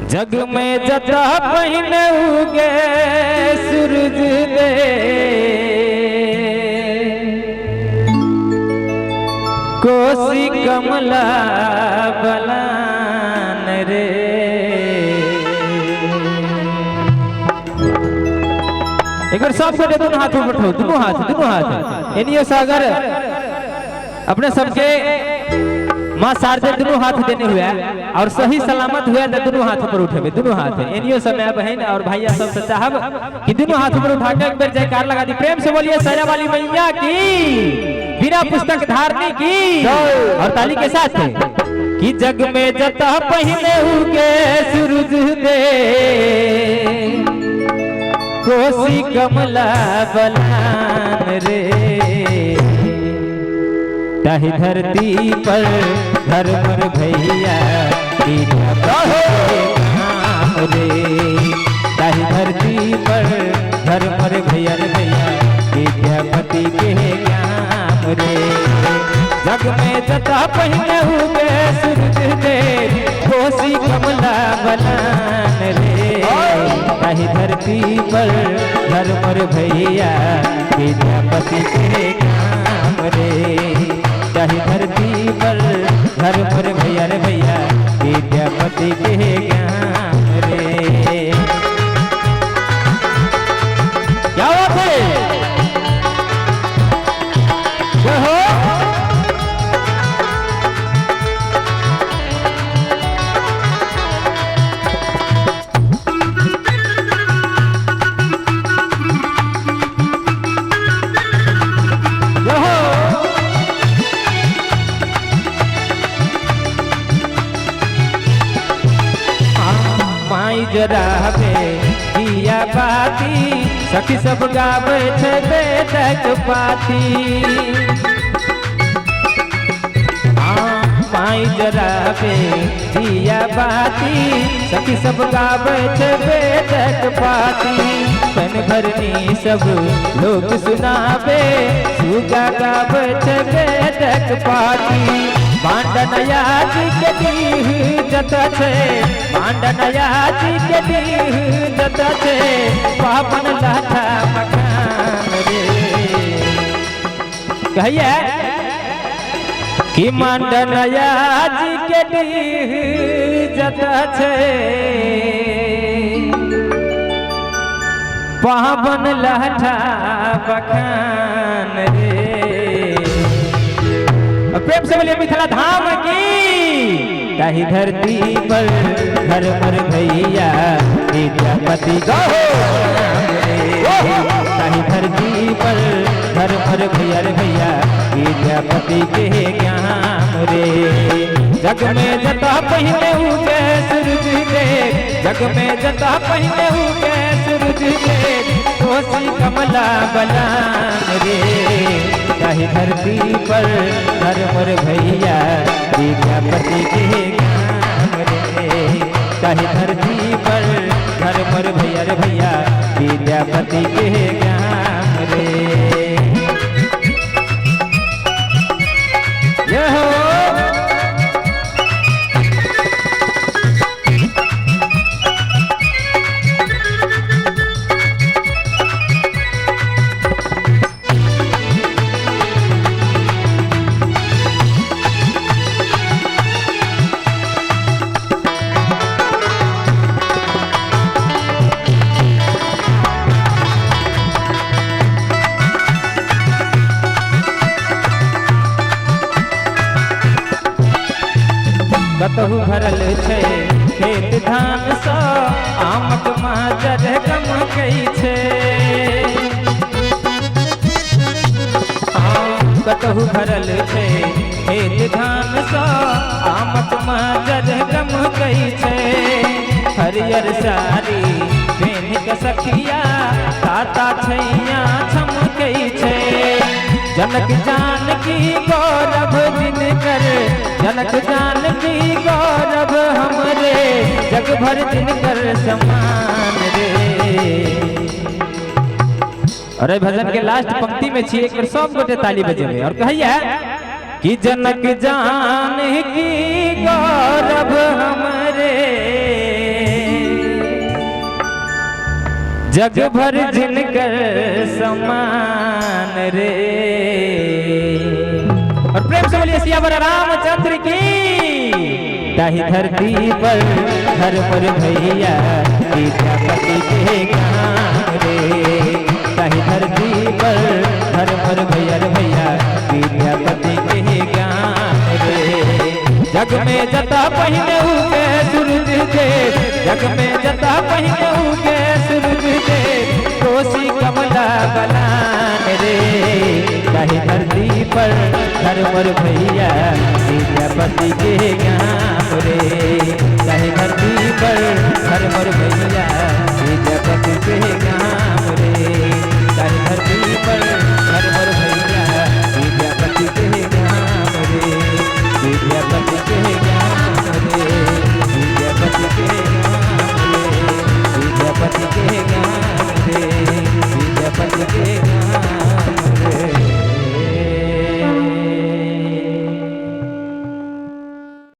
जग में जता पहिने उगे सूरज दे, कोसी कमला बलान रे। एक बार सब को दोनों हाथ ऊपर उठाओ, दोनों हाथ एनियो सागर अपने सबके माँ शारदे दोनों हाथ देने हुए और सही सलामत हुआ तो दोनों हाथ ऊपर उठे, दोनों हाथ एनियो समय बहन और भैया सब से चाहब कि दोनों हाथ ऊपर उठा के एक बार जयकार लगा दी। प्रेम से बोलिए सैया वाली मैया की, बिना पुस्तक धारने की, और ताली के साथ कि जग में जता पहिने उगे सूरज दे, कोसी कमला बलान रे। ताही धरती पर धर्म भैया नाम रे, ताही धरती पर धर्म भैया विद्यापति के ज्ञान रे। जग में जता पहिने हुए सूरज दे, कोसी कमला बलान रे। ताही धरती पर धर्म भैया विद्यापति के ज्ञान रे। ताही धरती पर धर्म भैया विद्यापति के ज्ञान रे। क्या बात है हो? जरा दिया बाती सखी सब गावे छे बेटक पाती। माई जरा दिया बाती सखी सब गावे छे बेटक पाती। तन भरनी सब लोग सुनावे सुगा गावे छे बेटक पाती। पांडनया जी के दीह जता छे, पांडनया जी के दीह जता छे, पावन लाठा मकान रे। कहिए कि मांडनया जी के दीह जता छे, पावन लाठा मकान रे। प्रेम से बोलिए मिथिला धाम की। ताही धरती पर धर्म भैया विद्यापति गाओ, ताही धरती पर धर्म भैया विद्यापति के ज्ञान रे। जग में जता पहिने उगे सूरज दे, जग में जता पहिने उगे सूरज दे, कोसी कमला बलान रे। ताही धरती पर धर्म भैया विद्यापति के ज्ञान रे। ताही धरती पर धर्म भैया विद्यापति के ज्ञान रे। कतहु भरल छे खेत धान सा, आमक माजर गम कई छे। कतहु भरल छे खेत धान सा, आमक माजर गम कई छे। हरियर साड़ी पेन के सखिया ताता छैया छम कई छे। जनक जानकी गौरव जिनकर, जनक जानकी गौरव हमरे, जग भर जिनकर समान रे। अरे भजन के लास्ट पंक्ति में छी, एक बार सब गोटे ताली बजेबे और कहिए कि जनक जानकी गौरव हमरे, जग भर जिनकर समान रे। और प्रेम से बोलिए सियावर रामचंद्र की। ताही धरती पर हर पर भैया विद्यापति के ज्ञान रे। ताही धरती पर हर पर भैया विद्यापति के ज्ञान रे। जग में जता पहिने उगे सूरज देव, जग में जता पहिने उगे सूरज देव, कोसी कमला बलान रे। ताही धरती पर हर पर भैया विद्यापति के ज्ञान रे। ताही धरती पर हर पर भैया विद्यापति के